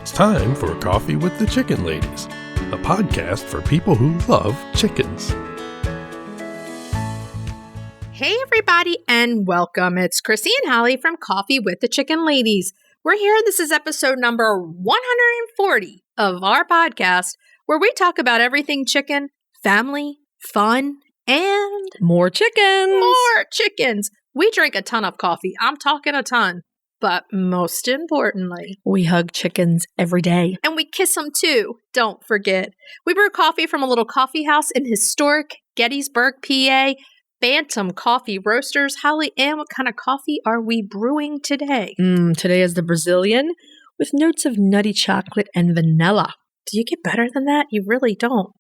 It's time for Coffee with the Chicken Ladies, a podcast for people who love chickens. Hey everybody and welcome. It's Chrisie&Holly from Coffee with the Chicken Ladies. We're here. This is episode number 140 of our podcast where we talk about everything chicken, family, fun, and more chickens. More chickens. We drink a ton of coffee. I'm talking a ton. But most importantly, we hug chickens every day. And we kiss them too. Don't forget. We brew coffee from a little coffee house in historic Gettysburg, PA. Bantam Coffee Roasters. Holly Ann, what kind of coffee are we brewing today? Today is the Brazilian with notes of nutty chocolate and vanilla. Do you get better than that? You really don't.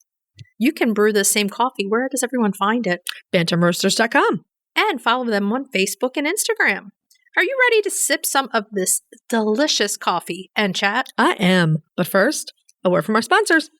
You can brew the same coffee. Where does everyone find it? BantamRoasters.com. And follow them on Facebook and Instagram. Are you ready to sip some of this delicious coffee and chat? I am. But first, a word from our sponsors.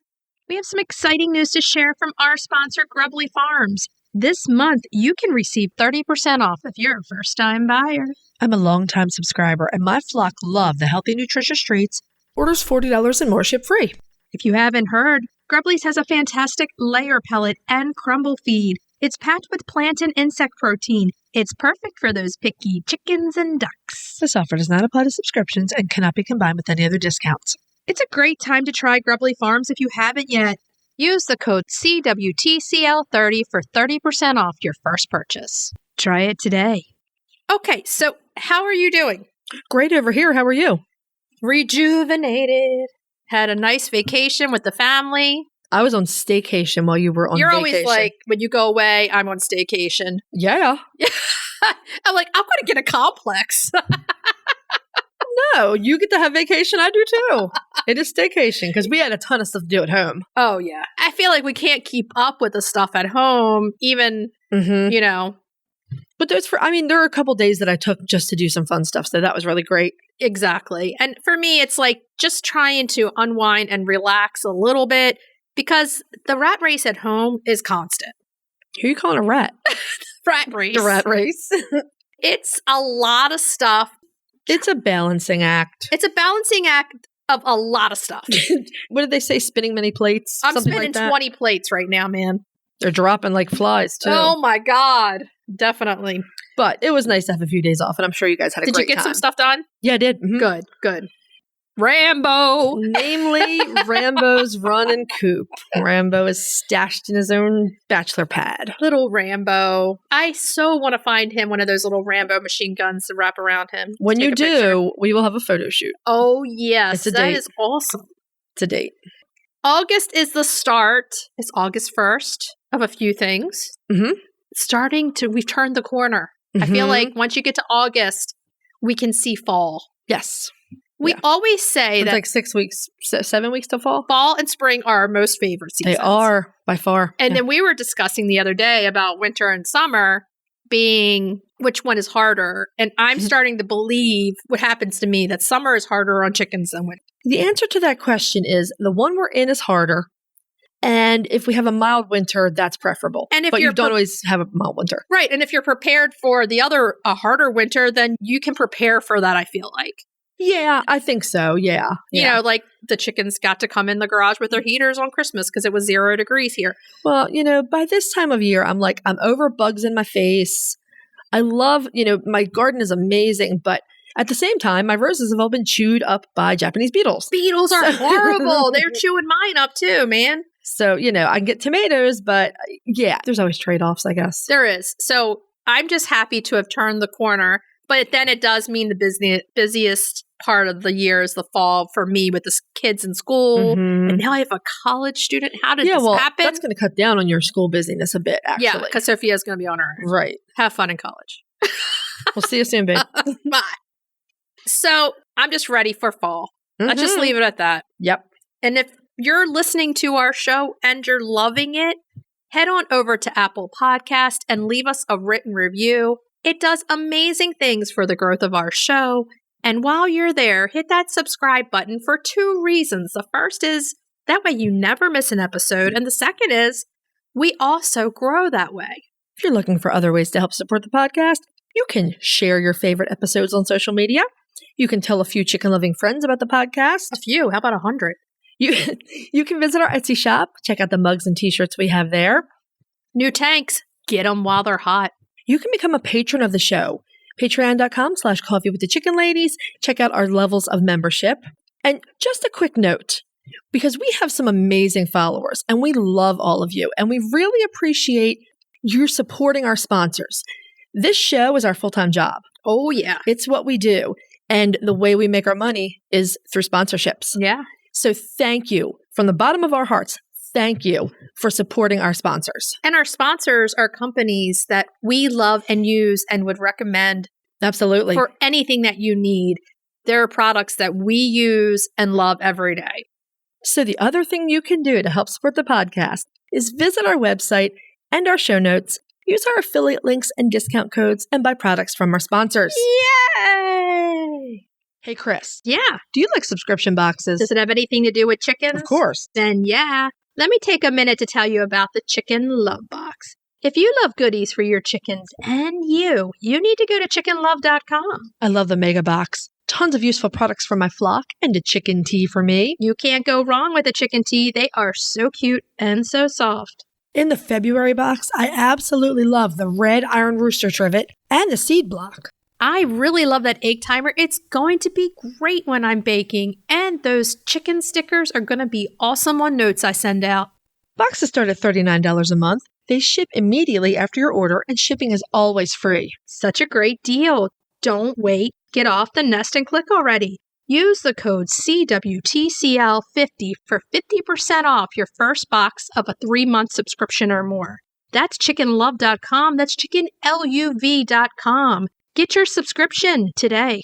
We have some exciting news to share from our sponsor, Grubbly Farms. This month, you can receive 30% off if you're a first-time buyer. I'm a longtime subscriber, and my flock love the healthy, nutritious treats. Orders $40 and more ship free. If you haven't heard, Grubbly's has a fantastic layer pellet and crumble feed. It's packed with plant and insect protein. It's perfect for those picky chickens and ducks. This offer does not apply to subscriptions and cannot be combined with any other discounts. It's a great time to try Grubbly Farms if you haven't yet. Use the code CWTCL30 for 30% off your first purchase. Try it today. Okay, so how are you doing? Great over here. How are you? Rejuvenated. Had a nice vacation with the family. I was on staycation while you were on You're vacation. Always like, when you go away, I'm on staycation. Yeah. I'm like, I'm going to get a complex. No, you get to have vacation. I do too. It is staycation because we had a ton of stuff to do at home. Oh, yeah. I feel like we can't keep up with the stuff at home, even, you know. But there are a couple days that I took just to do some fun stuff. So that was really great. Exactly. And for me, it's like just trying to unwind and relax a little bit because the rat race at home is constant. Who are you calling a rat? Rat race. The rat race. It's a lot of stuff. It's a balancing act. It's a balancing act of a lot of stuff. What did they say? Spinning many plates? I'm Something spinning like 20 plates right now, man. They're dropping like flies, too. Oh, my God. Definitely. But it was nice to have a few days off, and I'm sure you guys had a great time. Did you get some stuff done? Yeah, I did. Mm-hmm. Good. Rambo! Namely, Rambo's run and Coop. Rambo is stashed in his own bachelor pad. Little Rambo. I so want to find him one of those little Rambo machine guns to wrap around him. When you do, we will have a photo shoot. Oh, yes. That is awesome. It's a date. August is the start. It's August 1st of a few things. Mm-hmm. We've turned the corner. Mm-hmm. I feel like once you get to August, we can see fall. Yes. We always say that it's like 7 weeks till fall. Fall and spring are our most favorite seasons. They are, by far. And then we were discussing the other day about winter and summer being which one is harder. And I'm starting to believe what happens to me, that summer is harder on chickens than winter. The answer to that question is the one we're in is harder. And if we have a mild winter, that's preferable. But you don't always have a mild winter. Right. And if you're prepared for a harder winter, then you can prepare for that, I feel like. Yeah, I think so. Yeah. You know, like the chickens got to come in the garage with their heaters on Christmas because it was 0 degrees here. Well, by this time of year, I'm over bugs in my face. I love, my garden is amazing, but at the same time, my roses have all been chewed up by Japanese beetles. Beetles are horrible. They're chewing mine up too, man. So, I can get tomatoes, but yeah, there's always trade-offs, I guess. There is. So I'm just happy to have turned the corner, but then it does mean the busiest part of the year is the fall for me with the kids in school. Mm-hmm. And now I have a college student. How did this happen? That's going to cut down on your school busyness a bit, actually. Yeah, because Sophia's going to be on her own. Right. Have fun in college. We'll see you soon, babe. Bye. So I'm just ready for fall. Mm-hmm. Let's just leave it at that. Yep. And if you're listening to our show and you're loving it, head on over to Apple Podcast and leave us a written review. It does amazing things for the growth of our show. And while you're there, hit that subscribe button for 2 reasons. The first is that way you never miss an episode. And the second is we also grow that way. If you're looking for other ways to help support the podcast, you can share your favorite episodes on social media. You can tell a few chicken-loving friends about the podcast. A few. How about 100? You can visit our Etsy shop. Check out the mugs and t-shirts we have there. New tanks. Get them while they're hot. You can become a patron of the show. Patreon.com/coffeewiththechickenladies. Check out our levels of membership. And just a quick note, because we have some amazing followers and we love all of you and we really appreciate you supporting our sponsors. This show is our full-time job. Oh, yeah. It's what we do. And the way we make our money is through sponsorships. Yeah. So thank you from the bottom of our hearts. Thank you for supporting our sponsors. And our sponsors are companies that we love and use and would recommend. Absolutely. For anything that you need. There are products that we use and love every day. So the other thing you can do to help support the podcast is visit our website and our show notes, use our affiliate links and discount codes, and buy products from our sponsors. Yay! Hey, Chris. Yeah. Do you like subscription boxes? Does it have anything to do with chickens? Of course. Then yeah. Let me take a minute to tell you about the Chicken Love Box. If you love goodies for your chickens and you need to go to chickenlove.com. I love the mega box. Tons of useful products for my flock and a chicken tea for me. You can't go wrong with a chicken tea. They are so cute and so soft. In the February box, I absolutely love the red iron rooster trivet and the seed block. I really love that egg timer. It's going to be great when I'm baking. And those chicken stickers are going to be awesome on notes I send out. Boxes start at $39 a month. They ship immediately after your order, and shipping is always free. Such a great deal. Don't wait. Get off the nest and click already. Use the code CWTCL50 for 50% off your first box of a 3-month subscription or more. That's chickenlove.com. That's chickenluv.com. Get your subscription today.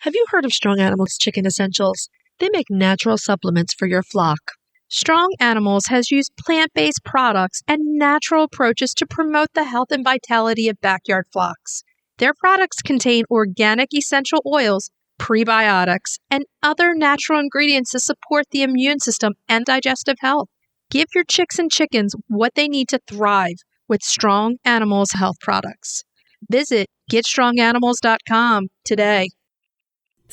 Have you heard of Strong Animals Chicken Essentials? They make natural supplements for your flock. Strong Animals has used plant-based products and natural approaches to promote the health and vitality of backyard flocks. Their products contain organic essential oils, prebiotics, and other natural ingredients to support the immune system and digestive health. Give your chicks and chickens what they need to thrive with Strong Animals health products. Visit GetStrongAnimals.com today.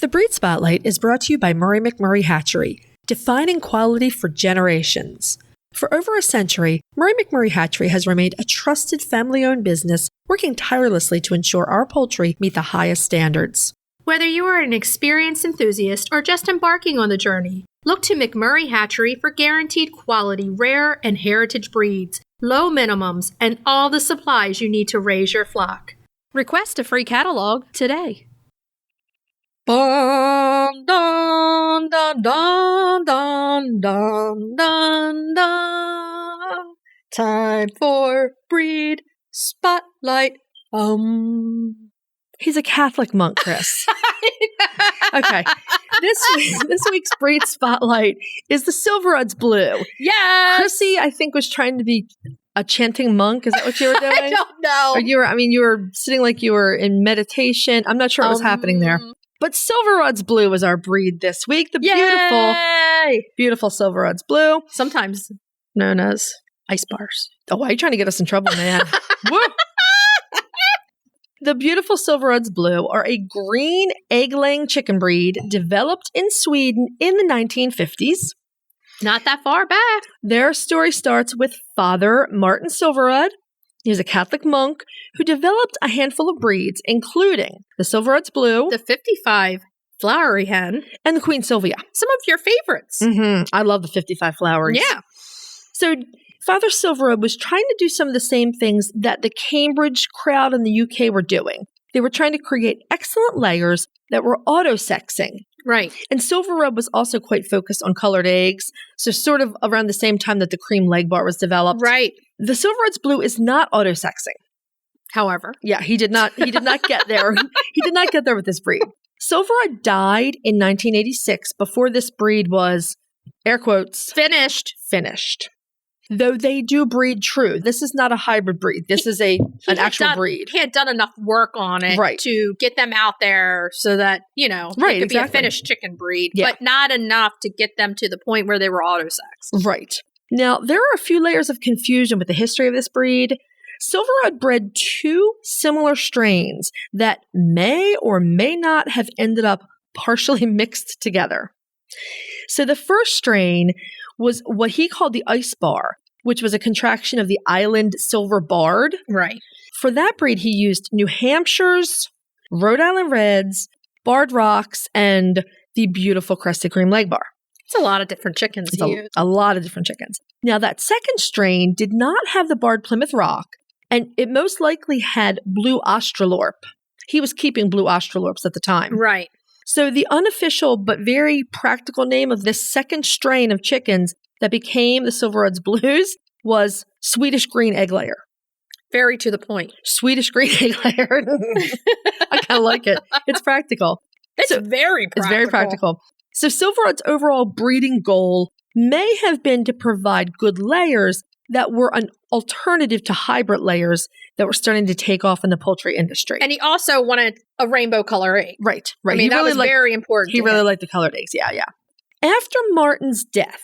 The Breed Spotlight is brought to you by Murray McMurray Hatchery, defining quality for generations. For over a century, Murray McMurray Hatchery has remained a trusted family-owned business, working tirelessly to ensure our poultry meet the highest standards. Whether you are an experienced enthusiast or just embarking on the journey, look to McMurray Hatchery for guaranteed quality, rare, and heritage breeds, low minimums, and all the supplies you need to raise your flock. Request a free catalog today. Dun, dun, dun, dun, dun, dun, dun, dun. Time for Breed Spotlight. He's a Catholic monk, Chris. Okay. This week's Breed Spotlight is the Silverudds Blue. Yes! Chrissie, I think, was trying to be a chanting monk. Is that what you were doing? I don't know. Or you were sitting like you were in meditation. I'm not sure what was happening there. But Silverudds Blue is our breed this week. The beautiful Silverudds Blue. Sometimes known as ice bars. Oh, why are you trying to get us in trouble, man? Woo! The beautiful Silverudds Blue are a green egg-laying chicken breed developed in Sweden in the 1950s. Not that far back. Their story starts with Father Martin Silverudd. He was a Catholic monk who developed a handful of breeds, including the Silverudds Blue, the 55 flowery hen, and the Queen Sylvia. Some of your favorites. Mm-hmm. I love the 55 flowers. Yeah. So Father Silverudd was trying to do some of the same things that the Cambridge crowd in the UK were doing. They were trying to create excellent layers that were auto-sexing. Right. And Silverudd was also quite focused on colored eggs, so sort of around the same time that the cream leg bar was developed. Right. The Silverudds Blue is not auto-sexing. However. Yeah, he did not get there. He did not get there with this breed. Silverudd died in 1986 before this breed was, air quotes, finished. Though they do breed true. This is not a hybrid breed. This is an actual breed. He had done enough work on it to get them out there so that, it could be a finished chicken breed, but not enough to get them to the point where they were auto-sexed. Right. Now, there are a few layers of confusion with the history of this breed. Silverud bred two similar strains that may or may not have ended up partially mixed together. So the first strain was what he called the Ice Bar, which was a contraction of the island silver barred. Right. For that breed, he used New Hampshires, Rhode Island Reds, Barred Rocks, and the beautiful crested cream leg bar. It's a lot of different chickens to use. A lot of different chickens. Now, that second strain did not have the barred Plymouth Rock, and it most likely had blue Australorp. He was keeping blue Australorps at the time. Right. So the unofficial but very practical name of this second strain of chickens that became the Silverudds Blues was Swedish Green Egg Layer. Very to the point. Swedish Green Egg Layer. I kind of like it. It's practical. It's very practical. It's very practical. So Silverud's overall breeding goal may have been to provide good layers that were an alternative to hybrid layers that were starting to take off in the poultry industry. And he also wanted a rainbow color egg. Right. I mean, that was very important. He really liked the colored eggs. Yeah. After Martin's death,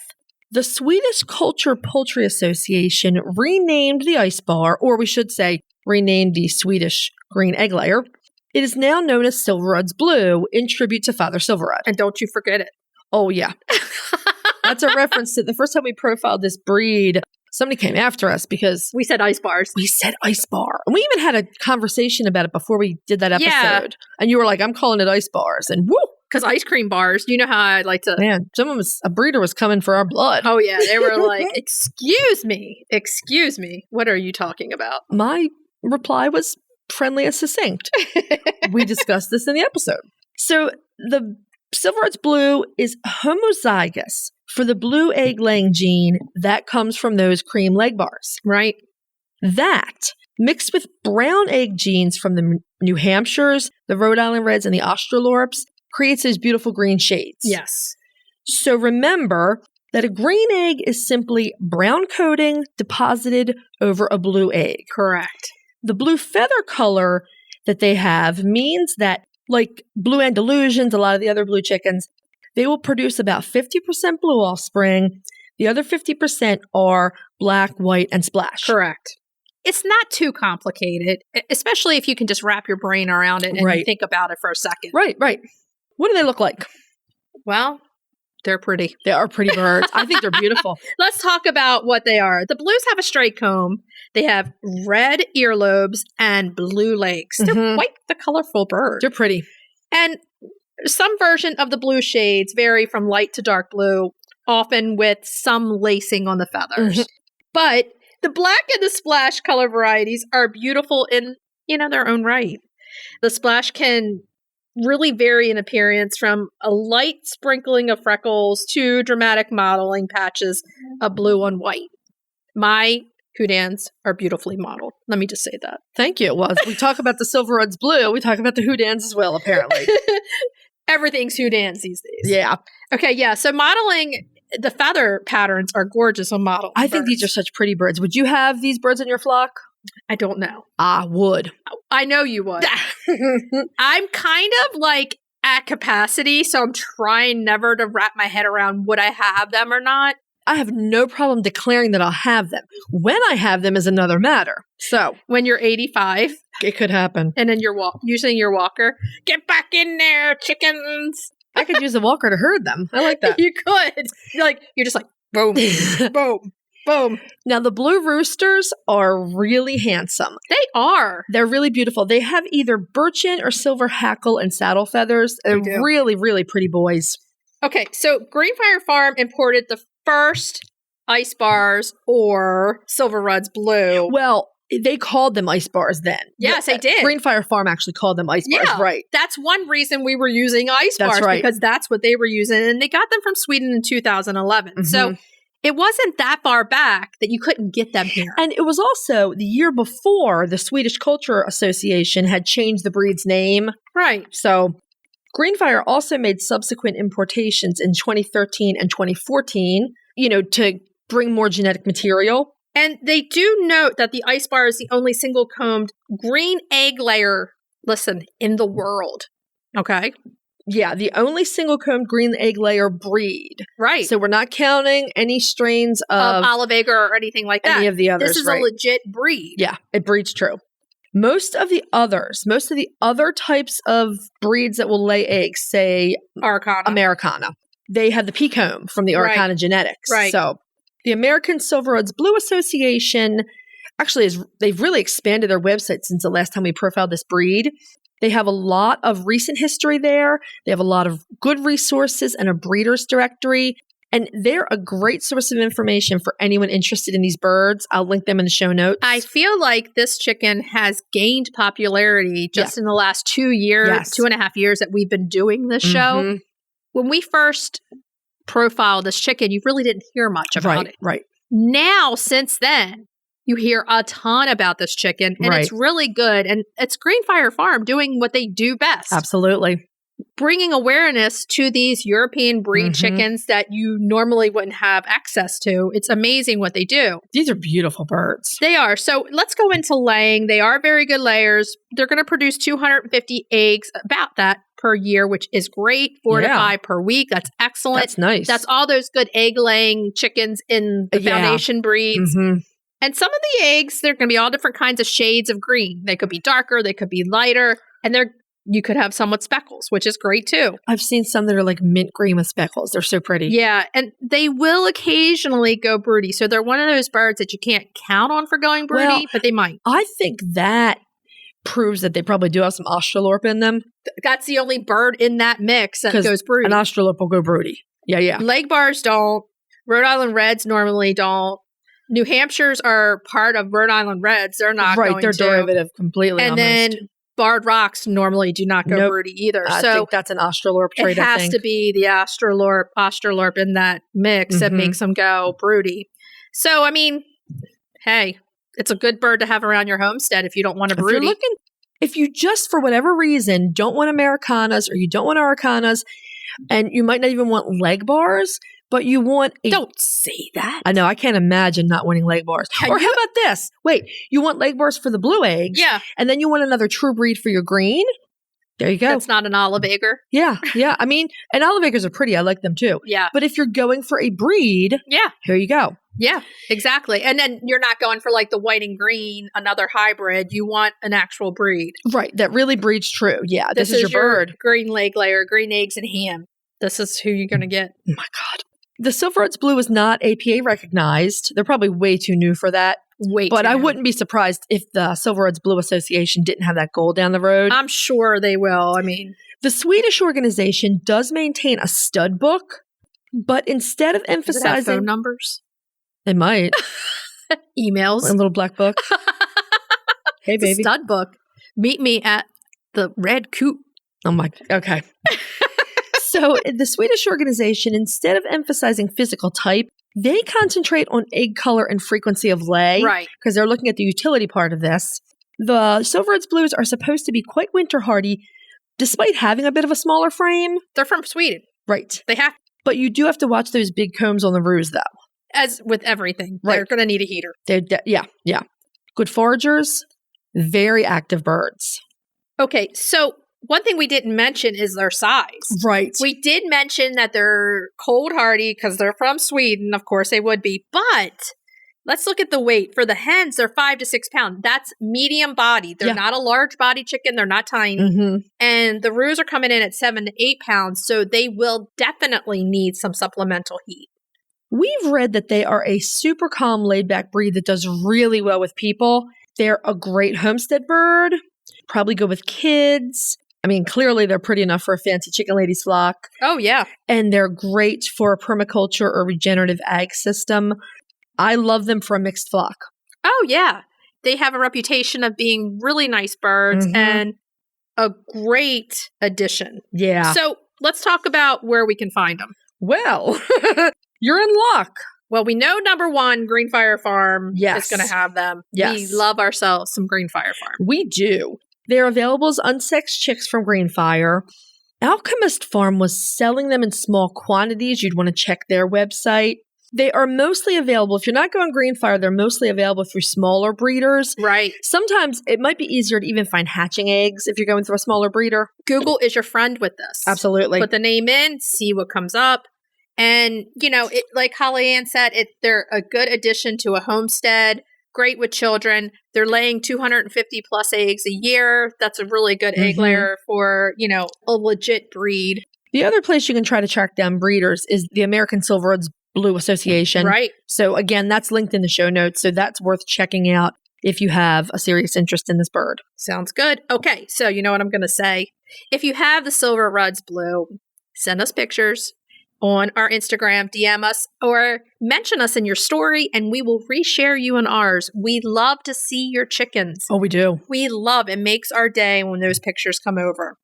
the Swedish Culture Poultry Association renamed the Ice Bar, or we should say, renamed the Swedish Green Egg Layer. It is now known as Silverudds Blue in tribute to Father Silverudd. And don't you forget it. Oh, yeah. That's a reference to the first time we profiled this breed. Somebody came after us because we said ice bars. We said Ice Bar. And we even had a conversation about it before we did that episode. Yeah. And you were like, I'm calling it Ice Bars. And woo! Because ice cream bars, you know how I like to... Man, a breeder was coming for our blood. Oh, yeah. They were like, excuse me, what are you talking about? My reply was friendly and succinct. We discussed this in the episode. So the Silverudds Blue is homozygous for the blue egg laying gene that comes from those cream leg bars. Right. That, mixed with brown egg genes from the New Hampshires, the Rhode Island Reds, and the Australorps, creates those beautiful green shades. Yes. So remember that a green egg is simply brown coating deposited over a blue egg. Correct. The blue feather color that they have means that, like Blue Andalusians, a lot of the other blue chickens, they will produce about 50% blue offspring. The other 50% are black, white, and splash. Correct. It's not too complicated, especially if you can just wrap your brain around it and think about it for a second. Right. What do they look like? Well, they're pretty. They are pretty birds. I think they're beautiful. Let's talk about what they are. The blues have a straight comb. They have red earlobes and blue legs. They're quite the colorful bird. They're pretty. And some version of the blue shades vary from light to dark blue, often with some lacing on the feathers. But the black and the splash color varieties are beautiful in, their own right. The splash can really vary in appearance from a light sprinkling of freckles to dramatic modeling patches of blue on white. My Houdans are beautifully modeled. Let me just say that. Thank you. Well, we talk about the Silverudds Blue. We talk about the Houdans as well, apparently. Everything's Houdans these days. Yeah. Okay, yeah. So modeling, the feather patterns are gorgeous on model. I think these are such pretty birds. Would you have these birds in your flock? I don't know. I would. I know you would. I'm kind of like at capacity, so I'm trying never to wrap my head around would I have them or not. I have no problem declaring that I'll have them. When I have them is another matter. So when you're 85, it could happen. And then you're using your walker. Get back in there, chickens. I could use a walker to herd them. I like that. You could. You're just like, boom, boom, boom. Now, the blue roosters are really handsome. They are. They're really beautiful. They have either birchen or silver hackle and saddle feathers. They're really, really pretty boys. Okay, so Greenfire Farm imported the first Ice Bars or Silverudds Blue. Well, they called them Ice Bars then. Yes, they did. Greenfire Farm actually called them Ice Bars, right. That's one reason we were using Ice Bars, because that's what they were using. And they got them from Sweden in 2011. So it wasn't that far back that you couldn't get them here. And it was also the year before the Swedish Culture Association had changed the breed's name. Right. So Greenfire also made subsequent importations in 2013 and 2014, to bring more genetic material. And they do note that the Ice Bar is the only single-combed green egg layer, in the world. Okay? Yeah, the only single-combed green egg layer breed. Right. So we're not counting any strains of olive egg or anything like that. any of the others. This is right? a legit breed. Yeah, it breeds true. Most of the other types of breeds that will lay eggs, say Americana, they have the peacomb from the Araucana genetics. Right. So the American Silverudds Blue Association actually they've really expanded their website since the last time we profiled this breed. They have a lot of recent history there. They have a lot of good resources and a breeder's directory. And they're a great source of information for anyone interested in these birds. I'll link them in the show notes. I feel like this chicken has gained popularity just in the last 2 years, 2.5 years that we've been doing this show. When we first profiled this chicken, you really didn't hear much about it. Right. Now, since then, you hear a ton about this chicken, and it's really good. And it's Greenfire Farm doing what they do best. Absolutely. Bringing awareness to these European breed chickens that you normally wouldn't have access to. It's amazing what they do. These are beautiful birds. They are. So let's go into laying. They are very good layers. They're going to produce 250 eggs, about that per year, which is great. 4 to 5 per week. That's excellent. That's nice. That's all those good egg-laying chickens in the foundation breeds. And some of the eggs, they're going to be all different kinds of shades of green. They could be darker, they could be lighter, and you could have some with speckles, which is great too. I've seen some that are like mint green with speckles. They're so pretty. Yeah, and they will occasionally go broody. So they're one of those birds that you can't count on for going broody, but they might. I think that proves that they probably do have some Australorp in them. That's the only bird in that mix that goes broody. An Australorp will go broody. Yeah. Leg bars don't. Rhode Island Reds normally don't. New Hampshires are part of Rhode Island Reds. They're not going to. They're derivative completely. And then barred rocks normally do not go broody either. I think that's an Australorp trait. It has to be the Australorp in that mix that makes them go broody. So, I mean, hey, it's a good bird to have around your homestead if you don't want a broody. If you just, for whatever reason, don't want Americanas or you don't want Araucanas, and you might not even want leg bars, but you want Don't say that. I know, I can't imagine not wanting leg bars. Or how about this? Wait, you want leg bars for the blue eggs? Yeah. And then you want another true breed for your green? There you go. That's not an olive egger. Yeah. I mean, and olive eggers are pretty. I like them too. Yeah. But if you're going for a breed, here you go. Yeah, exactly. And then you're not going for like the white and green, another hybrid. You want an actual breed. Right. That really breeds true. Yeah. This is your bird. Green leg layer, green eggs and ham. This is who you're going to get. Oh my God. The Silverudds Blue is not APA recognized. They're probably way too new for that. But I wouldn't be surprised if the Silverudds Blue Association didn't have that goal down the road. I'm sure they will. I mean, the Swedish organization does maintain a stud book, but instead of emphasizing does it have phone numbers, it might emails, a little black book. Hey, baby, stud book. Meet me at the red Coop. Oh my. Okay. So the Swedish organization, instead of emphasizing physical type, they concentrate on egg color and frequency of lay. Right. Because they're looking at the utility part of this. The Silverudds Blues are supposed to be quite winter hardy, despite having a bit of a smaller frame. They're from Sweden. Right. They have. But you do have to watch those big combs on the roos, though. As with everything. Right. They're going to need a heater. Yeah. Good foragers, very active birds. Okay, so one thing we didn't mention is their size. Right. We did mention that they're cold hardy because they're from Sweden. Of course they would be. But let's look at the weight. For the hens, they're 5 to 6 pounds. That's medium body. They're not a large body chicken. They're not tiny. And the roos are coming in at 7 to 8 pounds. So they will definitely need some supplemental heat. We've read that they are a super calm, laid-back breed that does really well with people. They're a great homestead bird. Probably go with kids. I mean, clearly they're pretty enough for a fancy chicken lady's flock. Oh, yeah. And they're great for a permaculture or regenerative ag system. I love them for a mixed flock. Oh, yeah. They have a reputation of being really nice birds and a great addition. Yeah. So let's talk about where we can find them. Well, you're in luck. Well, we know number one, Greenfire Farm is going to have them. Yes. We love ourselves some Greenfire Farm. We do. They're available as unsexed chicks from Greenfire. Alchemist Farm was selling them in small quantities. You'd want to check their website. They are mostly available. If you're not going Greenfire, they're mostly available through smaller breeders. Right. Sometimes it might be easier to even find hatching eggs if you're going through a smaller breeder. Google is your friend with this. Absolutely. Put the name in, see what comes up. And, like Holly Ann said, they're a good addition to a homestead. Great with children. They're laying 250 plus eggs a year. That's a really good egg layer for, a legit breed. The other place you can try to track down breeders is the American Silverudds Blue Association. Right. So again, that's linked in the show notes. So that's worth checking out if you have a serious interest in this bird. Sounds good. Okay. So you know what I'm going to say. If you have the Silverudds Blue, send us pictures on our Instagram, DM us, or mention us in your story, and we will reshare you in ours. We love to see your chickens. Oh, we do. We love it. Makes our day when those pictures come over.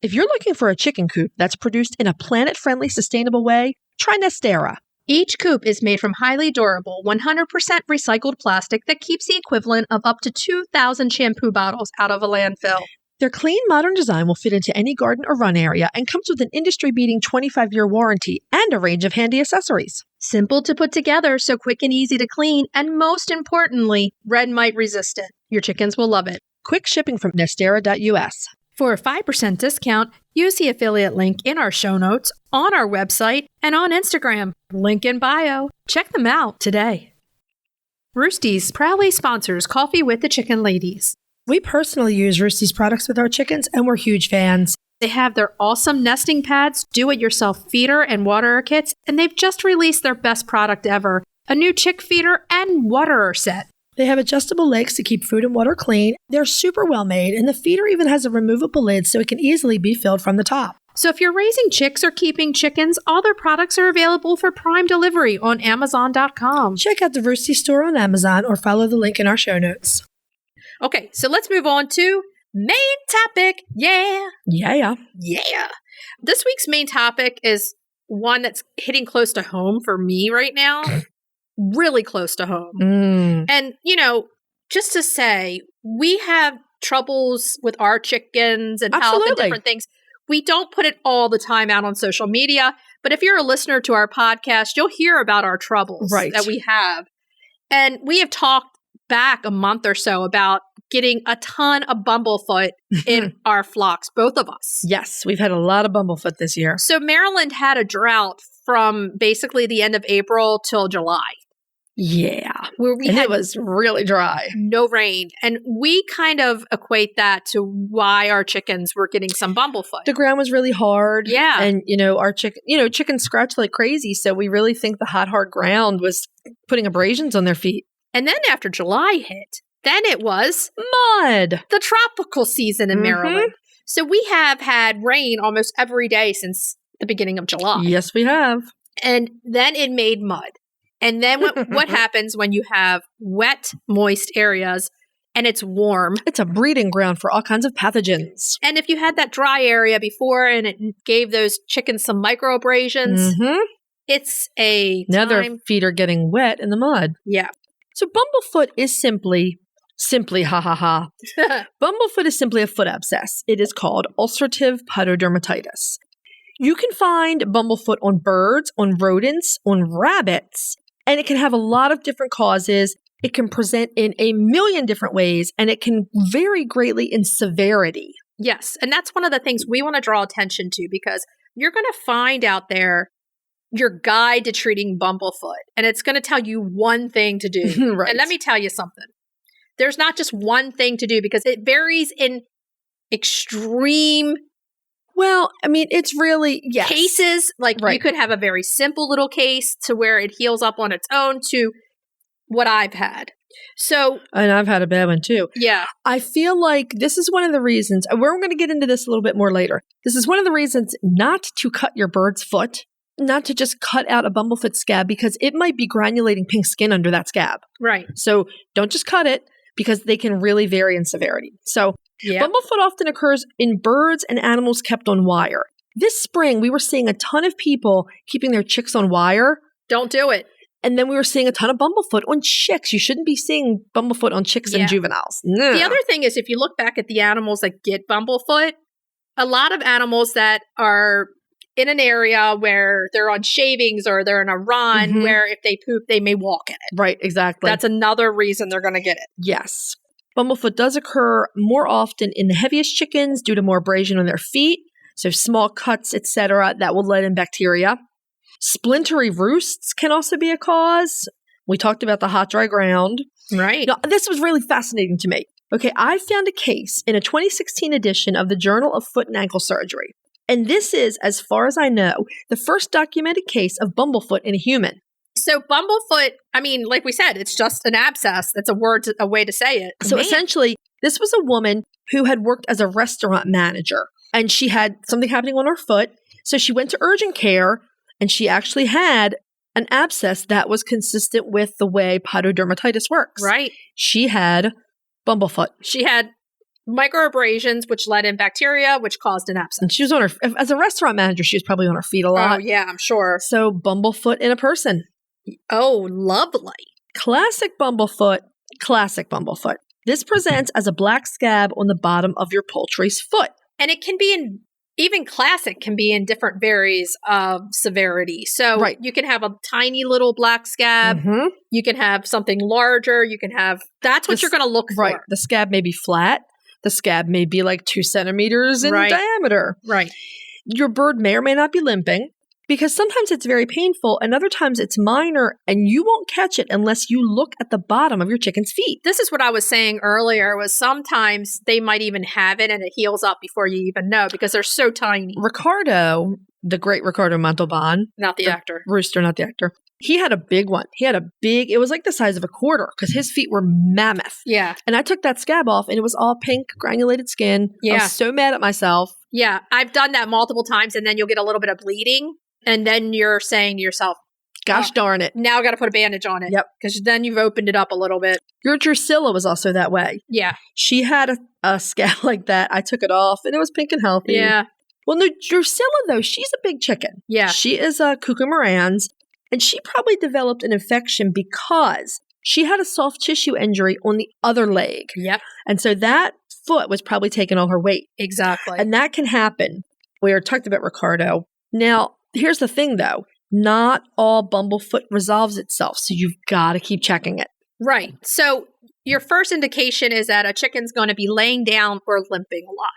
If you're looking for a chicken coop that's produced in a planet-friendly, sustainable way, try Nestera. Each coop is made from highly durable, 100% recycled plastic that keeps the equivalent of up to 2,000 shampoo bottles out of a landfill. Their clean, modern design will fit into any garden or run area and comes with an industry-beating 25-year warranty and a range of handy accessories. Simple to put together, so quick and easy to clean, and most importantly, red mite resistant. Your chickens will love it. Quick shipping from Nestera.us. For a 5% discount, use the affiliate link in our show notes, on our website, and on Instagram. Link in bio. Check them out today. Roosty's proudly sponsors Coffee with the Chicken Ladies. We personally use Roosty's products with our chickens, and we're huge fans. They have their awesome nesting pads, do-it-yourself feeder and waterer kits, and they've just released their best product ever, a new chick feeder and waterer set. They have adjustable legs to keep food and water clean. They're super well made, and the feeder even has a removable lid so it can easily be filled from the top. So if you're raising chicks or keeping chickens, all their products are available for Prime delivery on Amazon.com. Check out the Roosty store on Amazon or follow the link in our show notes. Okay, so let's move on to main topic. Yeah. Yeah. This week's main topic is one that's hitting close to home for me right now. Really close to home. And, just to say, we have troubles with our chickens and health and different things. We don't put it all the time out on social media, but if you're a listener to our podcast, you'll hear about our troubles that we have. And we have talked back a month or so about getting a ton of Bumblefoot in our flocks, both of us. Yes, we've had a lot of Bumblefoot this year. So Maryland had a drought from basically the end of April till July. Yeah. Where it was really dry. No rain. And we kind of equate that to why our chickens were getting some Bumblefoot. The ground was really hard. Yeah. And, our chickens scratched like crazy. So we really think the hard ground was putting abrasions on their feet. And then after July hit, then it was mud. The tropical season in Maryland. So we have had rain almost every day since the beginning of July. Yes, we have. And then it made mud. And then what happens when you have wet, moist areas and it's warm? It's a breeding ground for all kinds of pathogens. And if you had that dry area before and it gave those chickens some microabrasions, it's another feeder getting wet in the mud. Yeah. So Bumblefoot is simply Bumblefoot is simply a foot abscess. It is called ulcerative pododermatitis. You can find Bumblefoot on birds, on rodents, on rabbits, and it can have a lot of different causes. It can present in a million different ways, and it can vary greatly in severity. Yes, and that's one of the things we want to draw attention to, because you're going to find out there your guide to treating Bumblefoot, and it's going to tell you one thing to do. Right. And let me tell you something. There's not just one thing to do, because it varies in extreme it's really, yes. cases. You could have a very simple little case to where it heals up on its own to what I've had. So, and I've had a bad one too. Yeah. I feel like this is one of the reasons, and we're going to get into this a little bit more later. This is one of the reasons not to cut your bird's foot, not to just cut out a Bumblefoot scab, because it might be granulating pink skin under that scab. Right. So don't just cut it, because they can really vary in severity. So Bumblefoot often occurs in birds and animals kept on wire. This spring, we were seeing a ton of people keeping their chicks on wire. Don't do it. And then we were seeing a ton of Bumblefoot on chicks. You shouldn't be seeing Bumblefoot on chicks and juveniles. No. The other thing is, if you look back at the animals that get Bumblefoot, a lot of animals that are in an area where they're on shavings or they're in a run where if they poop, they may walk in it. Right, exactly. That's another reason they're going to get it. Yes. Bumblefoot does occur more often in the heaviest chickens due to more abrasion on their feet, so small cuts, etc., that will let in bacteria. Splintery roosts can also be a cause. We talked about the hot, dry ground. Right. Now, this was really fascinating to me. Okay, I found a case in a 2016 edition of the Journal of Foot and Ankle Surgery. And this is, as far as I know, the first documented case of bumblefoot in a human. So bumblefoot, I mean, like we said, it's just an abscess. That's a way to say it. So essentially, this was a woman who had worked as a restaurant manager, and she had something happening on her foot. So she went to urgent care, and she actually had an abscess that was consistent with the way pododermatitis works. Right. She had bumblefoot. She had microabrasions, which let in bacteria, which caused an abscess. And she was on her, as a restaurant manager, she was probably on her feet a lot. Oh, yeah, I'm sure. So bumblefoot in a person. Oh, lovely. Classic bumblefoot. This presents as a black scab on the bottom of your poultry's foot. And it can be even classic can be in different varies of severity. So you can have a tiny little black scab. You can have something larger. That's what you're going to look for. Right. The scab may be flat. The scab may be like 2 centimeters in diameter. Right. Your bird may or may not be limping because sometimes it's very painful and other times it's minor and you won't catch it unless you look at the bottom of your chicken's feet. This is what I was saying earlier was sometimes they might even have it and it heals up before you even know because they're so tiny. Ricardo, the great Ricardo Montalban. Not the actor. Rooster, not the actor. He had a big one. It was like the size of a quarter because his feet were mammoth. Yeah. And I took that scab off and it was all pink, granulated skin. Yeah. I was so mad at myself. Yeah. I've done that multiple times and then you'll get a little bit of bleeding. And then you're saying to yourself, gosh darn it. Now I got to put a bandage on it. Yep. Because then you've opened it up a little bit. Your Drusilla was also that way. Yeah. She had a scab like that. I took it off and it was pink and healthy. Yeah. Well, no, Drusilla, though, she's a big chicken. Yeah. She is a Cucamarans. And she probably developed an infection because she had a soft tissue injury on the other leg. Yep. And so that foot was probably taking all her weight. Exactly. And that can happen. We already talked about Ricardo. Now, here's the thing, though. Not all bumblefoot resolves itself. So you've got to keep checking it. Right. So your first indication is that a chicken's going to be laying down or limping a lot.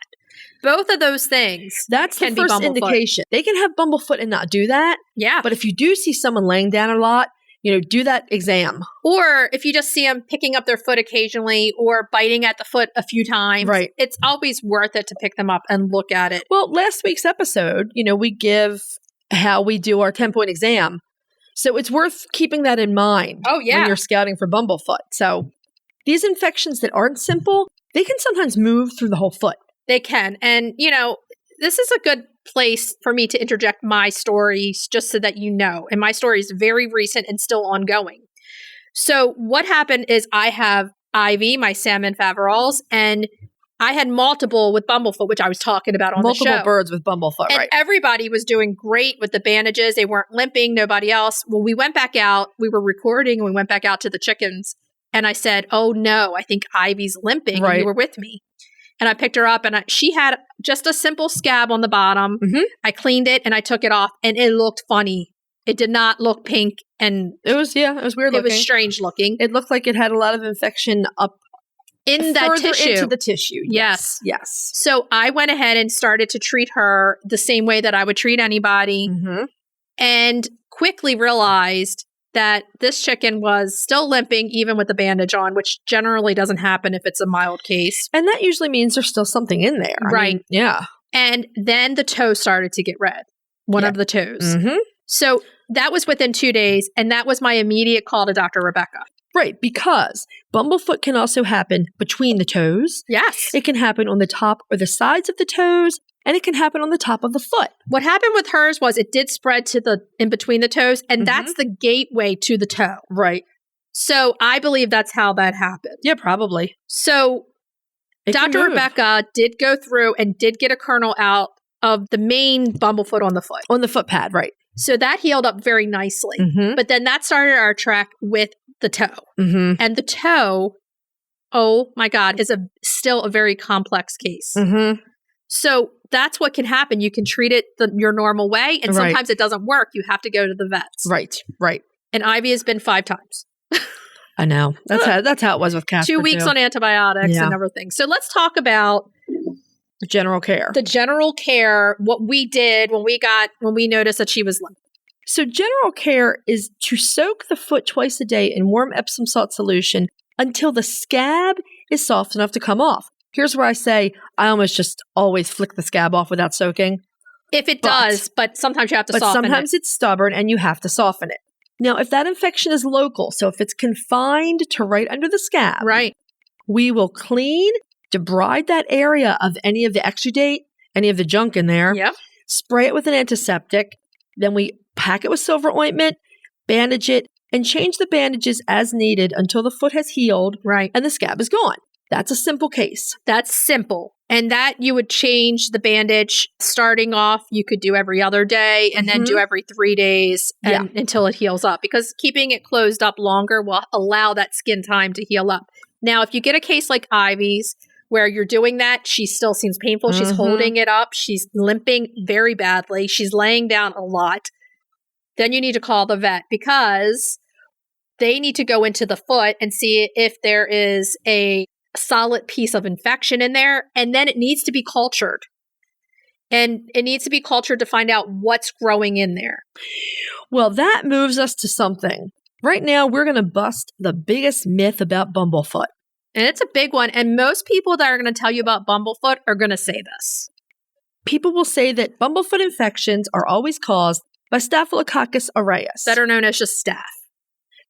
Both of those things That's can the first be indication. They can have bumblefoot and not do that. Yeah. But if you do see someone laying down a lot, do that exam. Or if you just see them picking up their foot occasionally or biting at the foot a few times, right. It's always worth it to pick them up and look at it. Well, last week's episode, we give how we do our 10-point exam. So it's worth keeping that in mind when you're scouting for bumblefoot. So these infections that aren't simple, they can sometimes move through the whole foot. They can. And, this is a good place for me to interject my stories just so that you know. And my story is very recent and still ongoing. So what happened is I have Ivy, my salmon Faverolles, and I had multiple with bumblefoot, which I was talking about on the show. Multiple birds with bumblefoot, and right. Everybody was doing great with the bandages. They weren't limping, nobody else. Well, we went back out. We were recording and we went back out to the chickens. And I said, oh no, I think Ivy's limping. Right. And you were with me. And I picked her up and she had just a simple scab on the bottom. Mm-hmm. I cleaned it and I took it off and it looked funny. It did not look pink and it was weird looking. It was strange looking. It looked like it had a lot of infection up in that tissue. Into the tissue. Yes. Yes. So I went ahead and started to treat her the same way that I would treat anybody and quickly realized that this chicken was still limping even with the bandage on, which generally doesn't happen if it's a mild case. And that usually means there's still something in there. Right. I mean, yeah. And then the toe started to get red, one of the toes. Mm-hmm. So that was within 2 days, and that was my immediate call to Dr. Rebecca. Right, because bumblefoot can also happen between the toes. Yes. It can happen on the top or the sides of the toes. And it can happen on the top of the foot. What happened with hers was it did spread to the in between the toes, and that's the gateway to the toe. Right. So I believe that's how that happened. Yeah, probably. So Dr. Rebecca did go through and did get a kernel out of the main bumblefoot on the foot. On the foot pad, right. So that healed up very nicely. Mm-hmm. But then that started our track with the toe. Mm-hmm. And the toe, oh my God, is still a very complex case. Mm-hmm. So that's what can happen. You can treat it your normal way, and sometimes it doesn't work. You have to go to the vets. Right. And Ivy has been 5 times. I know. That's how it was with Casper. 2 weeks on antibiotics and everything. So let's talk about general care. The general care, what we did when we noticed that she was limping. So general care is to soak the foot twice a day in warm Epsom salt solution until the scab is soft enough to come off. Here's where I say I almost just always flick the scab off without soaking. If it does, but sometimes you have to soften it. But sometimes it's stubborn and you have to soften it. Now, if that infection is local, so if it's confined to right under the scab, we will clean, debride that area of any of the exudate, any of the junk in there, spray it with an antiseptic, then we pack it with silver ointment, bandage it, and change the bandages as needed until the foot has healed and the scab is gone. That's a simple case. That's simple. And that you would change the bandage starting off. You could do every other day and then do every 3 days until it heals up, because keeping it closed up longer will allow that skin time to heal up. Now, if you get a case like Ivy's where you're doing that, she still seems painful. She's holding it up. She's limping very badly. She's laying down a lot. Then you need to call the vet, because they need to go into the foot and see if there is a solid piece of infection in there, and then it needs to be cultured. And it needs to be cultured to find out what's growing in there. Well, that moves us to something. Right now, we're going to bust the biggest myth about Bumblefoot. And it's a big one. And most people that are going to tell you about Bumblefoot are going to say this. People will say that Bumblefoot infections are always caused by Staphylococcus aureus, better known as just staph.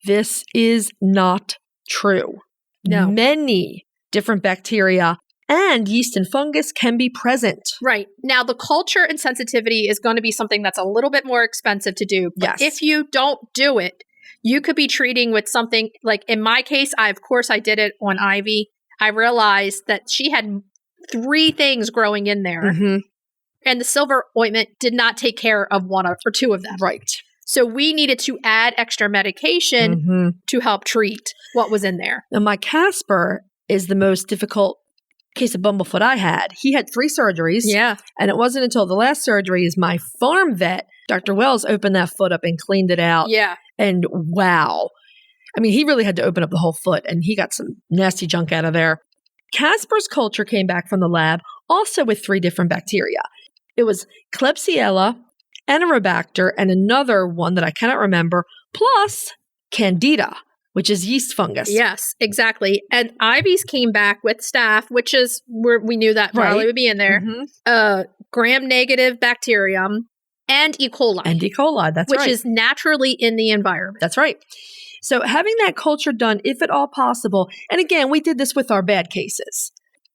This is not true. No. Many different bacteria and yeast and fungus can be present. Right. Now, the culture and sensitivity is going to be something that's a little bit more expensive to do. But if you don't do it, you could be treating with something like, in my case, I did it on Ivy. I realized that she had 3 things growing in there. And the silver ointment did not take care of 1 or 2 of them. Right. So we needed to add extra medication to help treat what was in there. Now, my Casper is the most difficult case of Bumblefoot I had. He had 3 surgeries. Yeah. And it wasn't until the last surgery is my farm vet, Dr. Wells, opened that foot up and cleaned it out. Yeah. And wow. I mean, he really had to open up the whole foot, and he got some nasty junk out of there. Casper's culture came back from the lab also with 3 different bacteria. It was Klebsiella, Anorobacter, and another one that I cannot remember, plus Candida, which is yeast fungus. Yes, exactly. And Ivy's came back with staph, which is where we knew that probably would be in there. Gram-negative bacterium and E. coli. And E. coli, that's which is naturally in the environment. That's right. So having that culture done, if at all possible, and again, we did this with our bad cases,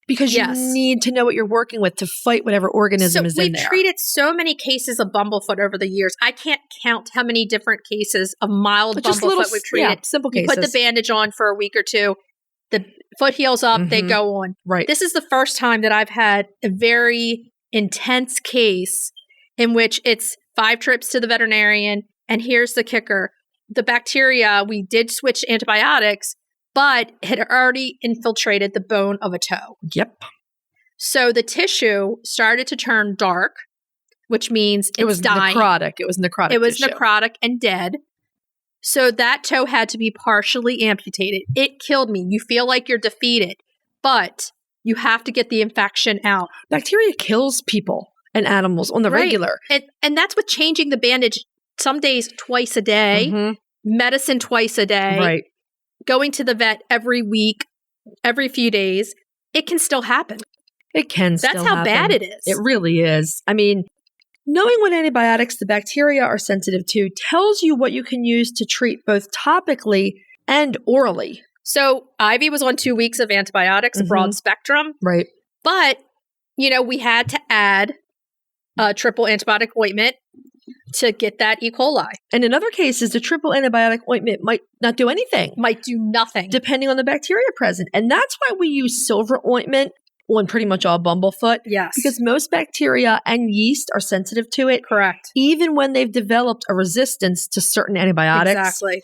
because you need to know what you're working with to fight whatever organism is in there. We've treated so many cases of Bumblefoot over the years. I can't count how many different cases of mild Bumblefoot we've treated. Yeah, simple cases. You put the bandage on for a week or 2. The foot heals up. They go on. Right. This is the first time that I've had a very intense case in which it's 5 trips to the veterinarian. And here's the kicker. The bacteria, we did switch antibiotics, but had already infiltrated the bone of a toe. Yep. So the tissue started to turn dark, which means it was dying. Necrotic. It was necrotic. It was tissue. necrotic and dead. So that toe had to be partially amputated. It killed me. You feel like you're defeated, but you have to get the infection out. Bacteria kills people and animals on the regular. And that's with changing the bandage some days twice a day, medicine twice a day. Right. Going to the vet every week, every few days, it can still happen. It can still happen. That's how bad it is. It really is. I mean, knowing what antibiotics the bacteria are sensitive to tells you what you can use to treat both topically and orally. So Ivy was on 2 weeks of antibiotics, broad spectrum. Right. But, we had to add a triple antibiotic ointment to get that E. coli. And in other cases, the triple antibiotic ointment might not do anything. Might do nothing. Depending on the bacteria present. And that's why we use silver ointment on pretty much all Bumblefoot. Yes. Because most bacteria and yeast are sensitive to it. Correct. Even when they've developed a resistance to certain antibiotics. Exactly.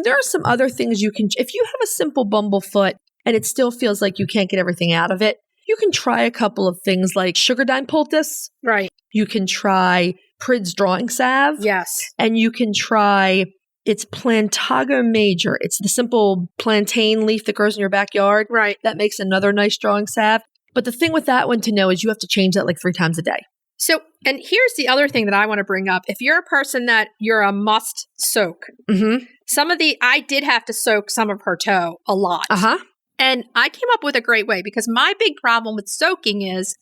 There are some other things you can, if you have a simple Bumblefoot and it still feels like you can't get everything out of it, You can try a couple of things like Sugardine poultice. Right. You can try Prid's drawing salve. Yes. And you can try, it's Plantago Major. It's the simple plantain leaf that grows in your backyard. Right. That makes another nice drawing salve. But the thing with that one to know is you have to change that like 3 times a day. So, and here's the other thing that I want to bring up. If you're a person that you're a must soak, I did have to soak some of her toe a lot. And I came up with a great way because my big problem with soaking is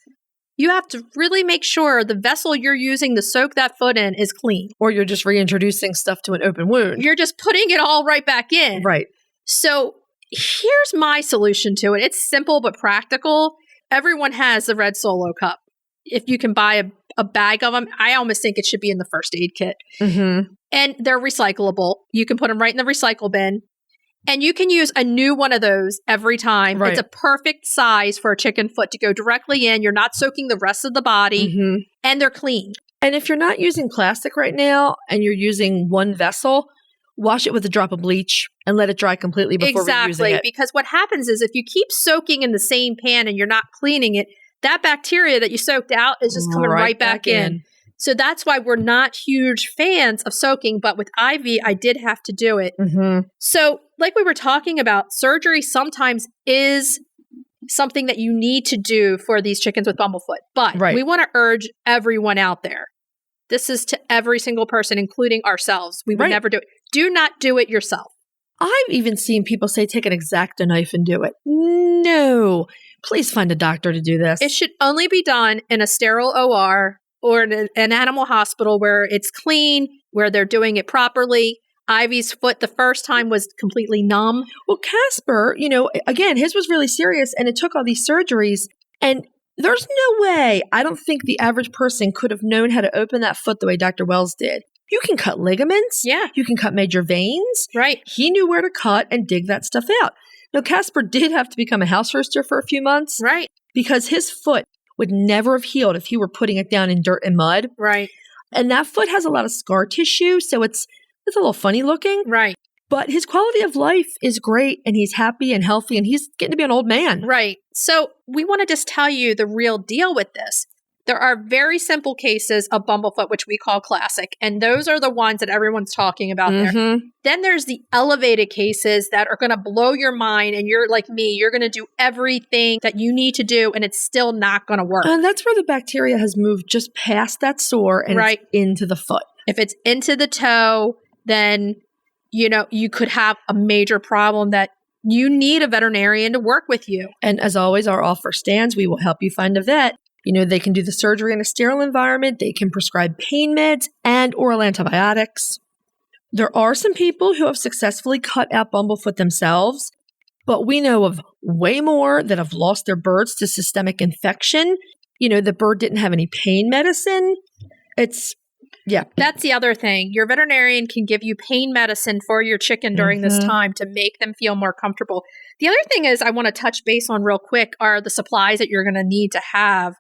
you have to really make sure the vessel you're using to soak that foot in is clean. Or you're just reintroducing stuff to an open wound. You're just putting it all right back in. Right. So here's my solution to it. It's simple but practical. Everyone has the red Solo cup. If you can buy a bag of them, I almost think it should be in the first aid kit. And they're recyclable. You can put them right in the recycle bin. And you can use a new one of those every time. Right. It's a perfect size for a chicken foot to go directly in. You're not soaking the rest of the body. And they're clean. And if you're not using plastic right now and you're using one vessel, wash it with a drop of bleach and let it dry completely before reusing it. Exactly. Because what happens is if you keep soaking in the same pan and you're not cleaning it, that bacteria that you soaked out is just coming right back in. So that's why we're not huge fans of soaking. But with Ivy, I did have to do it. So like we were talking about, surgery sometimes is something that you need to do for these chickens with Bumblefoot. But we want to urge everyone out there. This is to every single person, including ourselves. We would never do it. Do not do it yourself. I've even seen people say, take an X-Acto knife and do it. No. Please find a doctor to do this. It should only be done in a sterile OR or in an animal hospital where it's clean, where they're doing it properly. Ivy's foot the first time was completely numb. Well, Casper, again, his was really serious and it took all these surgeries. And there's no way, I don't think the average person could have known how to open that foot the way Dr. Wells did. You can cut ligaments. Yeah. You can cut major veins. Right. He knew where to cut and dig that stuff out. Now, Casper did have to become a house rooster for a few months. Right. Because his foot would never have healed if he were putting it down in dirt and mud. Right. And that foot has a lot of scar tissue, so it's a little funny looking. Right. But his quality of life is great, and he's happy and healthy, and he's getting to be an old man. Right. So we want to just tell you the real deal with this. There are very simple cases of Bumblefoot, which we call classic, and those are the ones that everyone's talking about there. Then there's the elevated cases that are going to blow your mind, and you're like me, you're going to do everything that you need to do, and it's still not going to work. And that's where the bacteria has moved just past that sore and it's into the foot. If it's into the toe, then, you could have a major problem that you need a veterinarian to work with you. And as always, our offer stands. We will help you find a vet. They can do the surgery in a sterile environment. They can prescribe pain meds and oral antibiotics. There are some people who have successfully cut out Bumblefoot themselves, but we know of way more that have lost their birds to systemic infection. The bird didn't have any pain medicine. That's the other thing. Your veterinarian can give you pain medicine for your chicken during this time to make them feel more comfortable. The other thing is I want to touch base on real quick are the supplies that you're going to need to have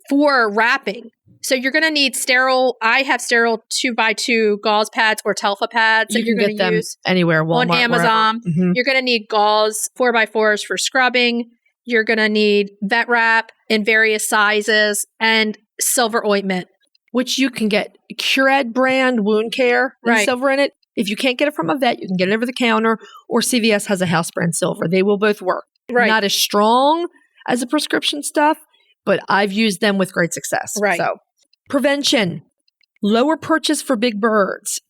for wrapping. So you're going to need sterile. I have sterile 2x2 gauze pads or Telfa pads that you're going to use anywhere, Walmart, on Amazon. You're going to need gauze 4x4s for scrubbing. You're going to need vet wrap in various sizes and silver ointment, which you can get Cured brand wound care and silver in it. If you can't get it from a vet, you can get it over the counter, or CVS has a house brand silver. They will both work. Not as strong as the prescription stuff, but I've used them with great success. So, prevention, lower perches for big birds.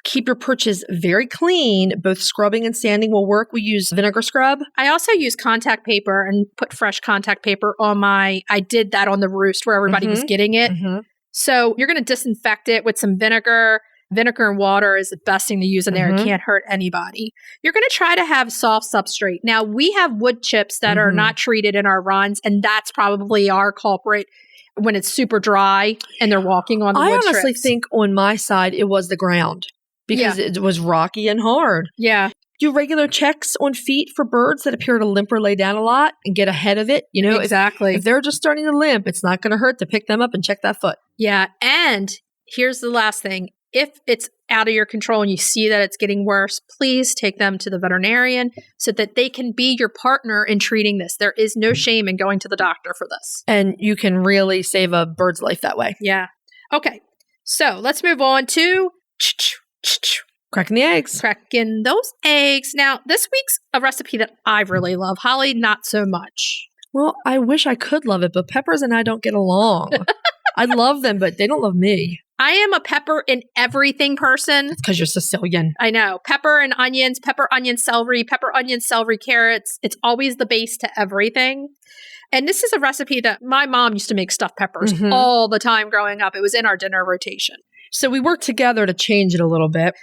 Keep your perches very clean. Both scrubbing and sanding will work. We use vinegar scrub. I also use contact paper and put fresh contact paper on I did that on the roost where everybody was getting it. So you're going to disinfect it with some vinegar. Vinegar and water is the best thing to use in there. It can't hurt anybody. You're going to try to have soft substrate. Now, we have wood chips that are not treated in our runs, and that's probably our culprit when it's super dry and they're walking on the wood chips. I honestly think on my side, it was the ground because it was rocky and hard. Yeah. Do regular checks on feet for birds that appear to limp or lay down a lot and get ahead of it. Exactly. If they're just starting to limp, it's not going to hurt to pick them up and check that foot. Yeah. And here's the last thing. if it's out of your control and you see that it's getting worse, please take them to the veterinarian so that they can be your partner in treating this. There is no shame in going to the doctor for this. And you can really save a bird's life that way. Yeah. Okay. So let's move on to Cracking the eggs. cracking those eggs. Now, this week's a recipe that I really love. Holly, not so much. Well, I wish I could love it, but Peppers and I don't get along. I love them, but they don't love me. I am a pepper in everything person. Because you're Sicilian. I know. Pepper and onions, pepper, onion, celery, carrots. It's always the base to everything. And this is a recipe that my mom used to make stuffed peppers all the time growing up. It was in our dinner rotation. So we worked together to change it a little bit.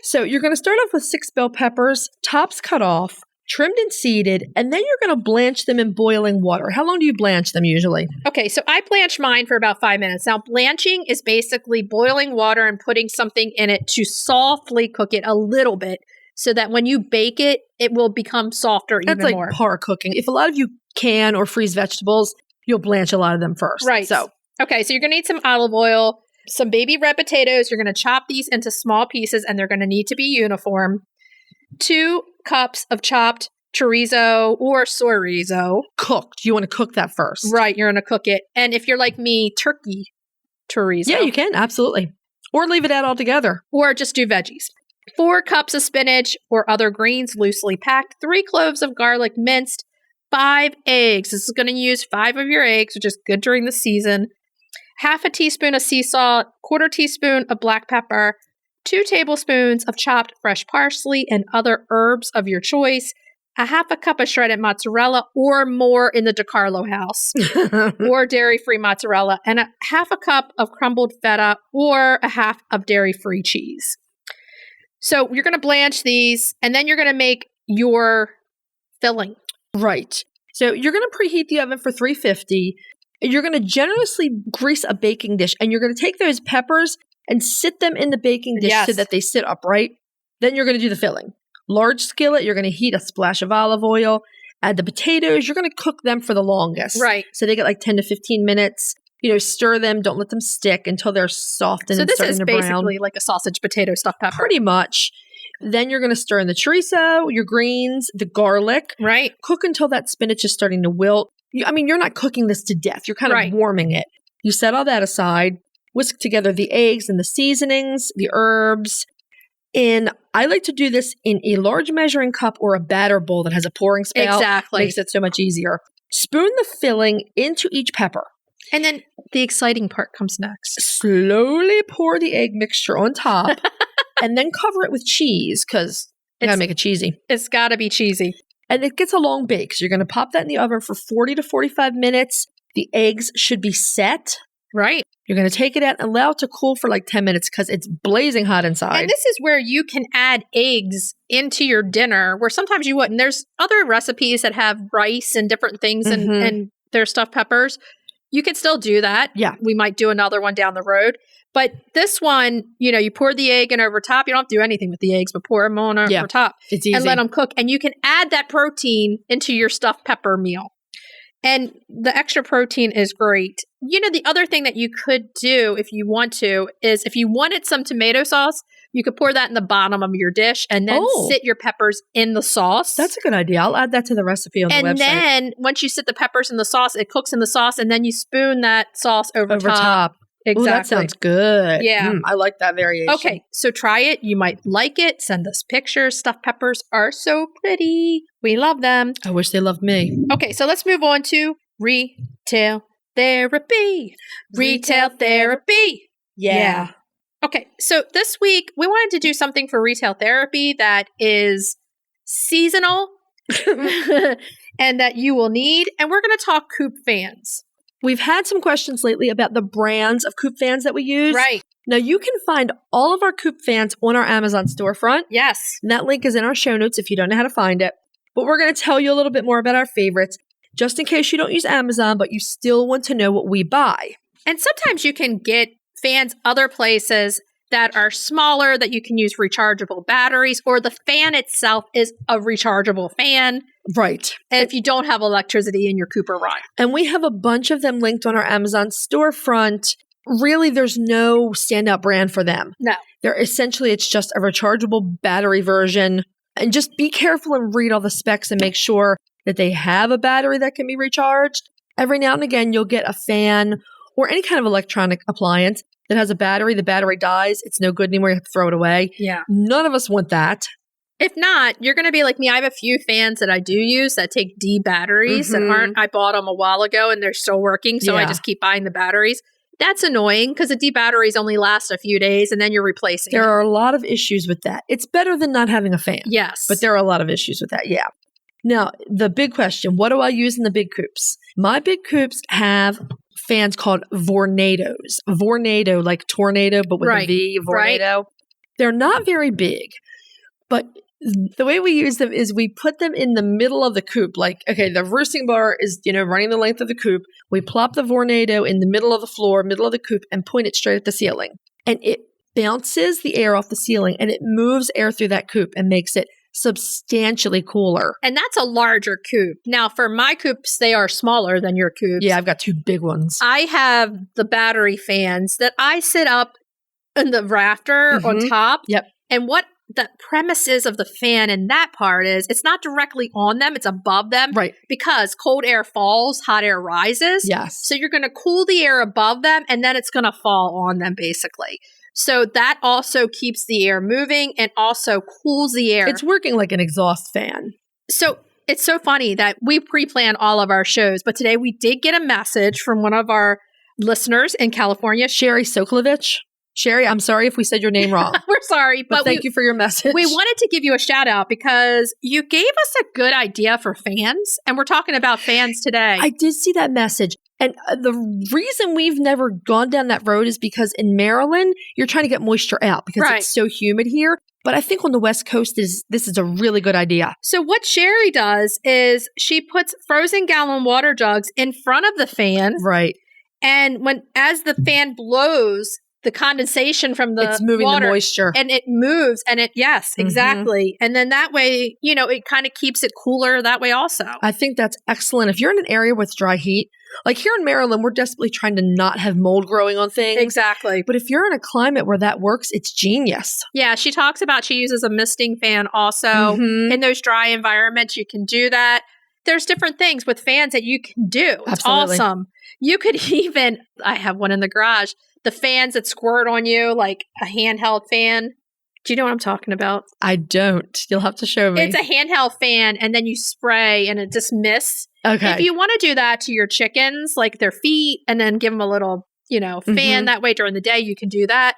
So you're going to start off with 6 bell peppers, tops cut off, trimmed and seeded, and then you're going to blanch them in boiling water. How long do you blanch them usually? Okay, so I blanch mine for about 5 minutes. Now, blanching is basically boiling water and putting something in it to softly cook it a little bit so that when you bake it, it will become softer even That's like more. par cooking. If a lot of you can or freeze vegetables, you'll blanch a lot of them first. Right. So, okay, so you're going to need some olive oil, some baby red potatoes. You're going to chop these into small pieces and they're going to need to be uniform. 2 cups of chopped chorizo or chorizo. cooked. You want to cook that first. Right, you're going to cook it. And if you're like me, turkey chorizo. Yeah, you can. Absolutely. Or leave it out altogether. Or just do veggies. 4 cups of spinach or other greens loosely packed. 3 cloves of garlic minced. 5 eggs. This is going to use 5 of your eggs, which is good during the season. Half a teaspoon of sea salt. 1/4 teaspoon of black pepper. 2 tablespoons of chopped fresh parsley and other herbs of your choice. A half a cup of shredded mozzarella or more in the DiCarlo house or dairy-free mozzarella, and a half a cup of crumbled feta or a half of dairy-free cheese. So you're going to blanch these, and then you're going to make your filling. Right. So you're going to preheat the oven for 350. You're going to generously grease a baking dish, and you're going to take those peppers and sit them in the baking dish so that they sit upright. Then you're going to do the filling. Large skillet, you're going to heat a splash of olive oil. Add the potatoes. You're going to cook them for the longest. Right. So they get like 10 to 15 minutes. You know, stir them. Don't let them stick until they're soft and So this starting is to brown. basically like a sausage potato stuffed pepper. Pretty much. Then you're going to stir in the chorizo, your greens, the garlic. Right. Cook until that spinach is starting to wilt. You're not cooking this to death. You're kind of warming it. You set all that aside. Whisk together the eggs and the seasonings, the herbs. And I like to do this in a large measuring cup or a batter bowl that has a pouring spout. Exactly. Makes it so much easier. Spoon the filling into each pepper. And then the exciting part comes next. Slowly pour the egg mixture on top and then cover it with cheese because you got to make it cheesy. It's got to be cheesy. And it gets a long bake. So you're going to pop that in the oven for 40 to 45 minutes. The eggs should be set. Right. You're going to take it out and allow it to cool for like 10 minutes because it's blazing hot inside. And this is where you can add eggs into your dinner where sometimes you wouldn't. There's other recipes that have rice and different things and their stuffed peppers. You can still do that. Yeah. We might do another one down the road. But this one, you pour the egg in over top. You don't have to do anything with the eggs, but pour them on over top. It's easy. And let them cook. And you can add that protein into your stuffed pepper meal. And the extra protein is great. The other thing that you could do if you want to is if you wanted some tomato sauce, you could pour that in the bottom of your dish and then sit your peppers in the sauce. That's a good idea. I'll add that to the recipe on the website. And then once you sit the peppers in the sauce, it cooks in the sauce and then you spoon that sauce over top. Exactly. Ooh, that sounds good. Yeah. I like that variation. Okay, so try it. You might like it. Send us pictures. Stuffed peppers are so pretty. We love them. I wish they loved me. Okay, so let's move on to retail therapy. Retail therapy. Yeah. Okay, so this week we wanted to do something for retail therapy that is seasonal and that you will need. And we're going to talk Coop fans. We've had some questions lately about the brands of Coop fans that we use. Right. Now, you can find all of our Coop fans on our Amazon storefront. Yes. And that link is in our show notes if you don't know how to find it. But we're going to tell you a little bit more about our favorites, just in case you don't use Amazon, but you still want to know what we buy. And sometimes you can get fans other places that are smaller, that you can use rechargeable batteries, or the fan itself is a rechargeable fan. Right. And if you don't have electricity in your Cooper run. And we have a bunch of them linked on our Amazon storefront. really there's no standout brand for them. No. It's just a rechargeable battery version. And just be careful and read all the specs and make sure that they have a battery that can be recharged. Every now and again, you'll get a fan or any kind of electronic appliance that has a battery. The battery dies. It's no good anymore. You have to throw it away. Yeah. None of us want that. If not, you're going to be like me. I have a few fans that I do use that take D batteries that aren't. I bought them a while ago and they're still working. So I just keep buying the batteries. That's annoying because the D batteries only last a few days and then you're replacing There are a lot of issues with that. It's better than not having a fan. Yes. But there are a lot of issues with that. Yeah. Now, the big question, what do I use in the big coops? My big coops have fans called Vornados. Vornado, like tornado, but with a V, Vornado. They're not very big, but the way we use them is we put them in the middle of the coop. Like, okay, the roosting bar is, running the length of the coop. We plop the Vornado in the middle of the floor, middle of the coop, and point it straight at the ceiling. And it bounces the air off the ceiling, and it moves air through that coop and makes it substantially cooler. And that's a larger coop. Now, for my coops, they are smaller than your coops. Yeah, I've got two big ones. I have the battery fans that I sit up in the rafter on top. Yep. And what the premises of the fan in that part is it's not directly on them, it's above them. Right. Because cold air falls, hot air rises. Yes. So you're going to cool the air above them and then it's going to fall on them basically. So that also keeps the air moving and also cools the air. It's working like an exhaust fan. So it's so funny that we pre-plan all of our shows, but today we did get a message from one of our listeners in California. Sherry Soklovich. Sherry, I'm sorry if we said your name wrong. We're sorry, but thank you for your message. We wanted to give you a shout out because you gave us a good idea for fans, and we're talking about fans today. I did see that message. And the reason we've never gone down that road is because in Maryland, you're trying to get moisture out because it's so humid here. But I think on the West Coast, this is a really good idea. So what Sherry does is she puts frozen gallon water jugs in front of the fan. Right. And as the fan blows, the condensation from the it's moving water, the moisture. And it moves and exactly. And then that way, it kind of keeps it cooler that way also. I think that's excellent. If you're in an area with dry heat, like here in Maryland, we're desperately trying to not have mold growing on things. Exactly. But if you're in a climate where that works, it's genius. Yeah, she talks about she uses a misting fan also. In those dry environments, you can do that. There's different things with fans that you can do. It's awesome. You could even, I have one in the garage, the fans that squirt on you, like a handheld fan. Do you know what I'm talking about? I don't. You'll have to show me. It's a handheld fan, and then you spray, and it just mists. Okay. If you want to do that to your chickens, like their feet, and then give them a little, fan that way during the day, you can do that.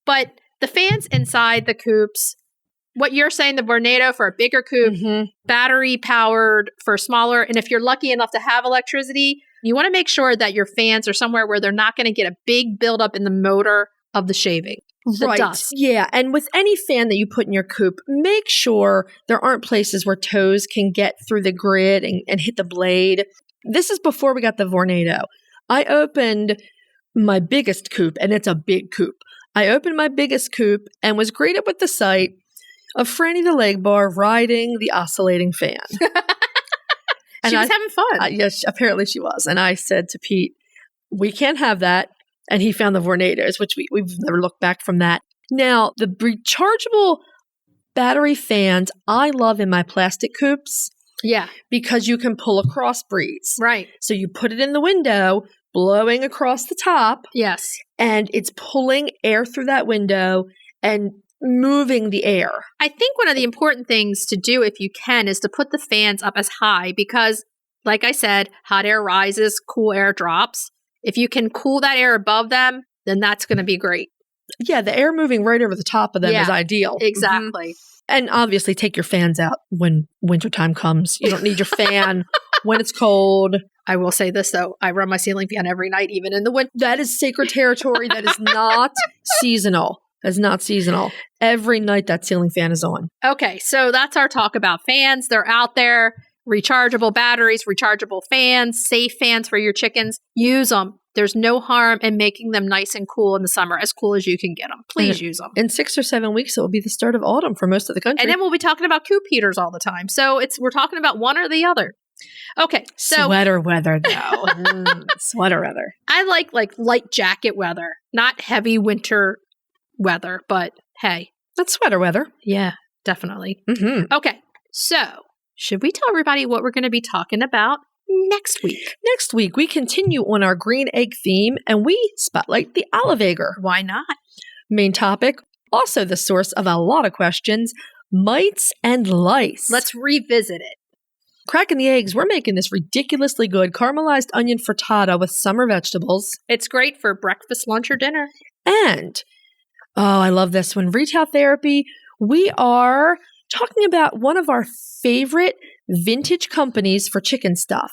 But the fans inside the coops, what you're saying, the Vornado for a bigger coop, battery powered for smaller. And if you're lucky enough to have electricity, you want to make sure that your fans are somewhere where they're not going to get a big buildup in the motor of the shaving. The dust. Yeah. And with any fan that you put in your coop, make sure there aren't places where toes can get through the grid and hit the blade. This is before we got the Vornado. I opened my biggest coop, and it's a big coop. I opened my biggest coop and was greeted with the sight of Franny the leg bar riding the oscillating fan. She was having fun. Yes, apparently she was. And I said to Pete, we can't have that. And he found the Vornados, which we've never looked back from that. Now, the rechargeable battery fans I love in my plastic coops. Yeah. Because you can pull a cross breeze. Right. So you put it in the window, blowing across the top. Yes. And it's pulling air through that window and moving the air. I think one of the important things to do if you can is to put the fans up as high because, like I said, hot air rises, cool air drops. If you can cool that air above them, then that's going to be great. Yeah, the air moving right over the top of them is ideal. Exactly. And obviously take your fans out when wintertime comes. You don't need your fan when it's cold. I will say this, though. I run my ceiling fan every night, even in the winter. That is sacred territory. That is not seasonal. That's not seasonal. Every night that ceiling fan is on. Okay, so that's our talk about fans. They're out there. Rechargeable batteries, rechargeable fans, safe fans for your chickens. Use them. There's no harm in making them nice and cool in the summer, as cool as you can get them. Please use them. In 6 or 7 weeks, it will be the start of autumn for most of the country. And then we'll be talking about coop heaters all the time. So we're talking about one or the other. Okay, so Sweater weather, though. Sweater weather. I like light jacket weather, not heavy winter weather, but hey. That's sweater weather. Yeah, definitely. Mm-hmm. Okay, so should we tell everybody what we're going to be talking about next week? Next week, we continue on our green egg theme, and we spotlight the olive egger. Why not? Main topic, also the source of a lot of questions, mites and lice. Let's revisit it. Cracking the eggs, we're making this ridiculously good caramelized onion frittata with summer vegetables. It's great for breakfast, lunch, or dinner. And, oh, I love this one, retail therapy. We are talking about one of our favorite vintage companies for chicken stuff,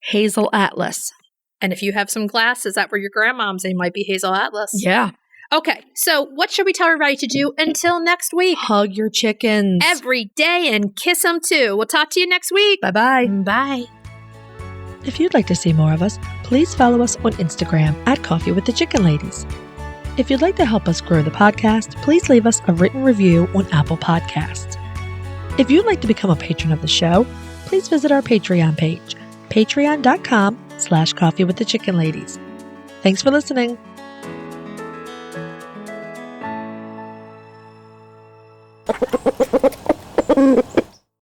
Hazel Atlas. And if you have some glasses that were your grandmom's, they might be Hazel Atlas. Yeah. Okay, so what should we tell everybody to do until next week? Hug your chickens. Every day and kiss them too. We'll talk to you next week. Bye-bye. Bye. If you'd like to see more of us, please follow us on Instagram at Coffee with the Chicken Ladies. If you'd like to help us grow the podcast, please leave us a written review on Apple Podcasts. If you'd like to become a patron of the show, please visit our Patreon page, patreon.com/coffeewiththechickenladies. Thanks for listening.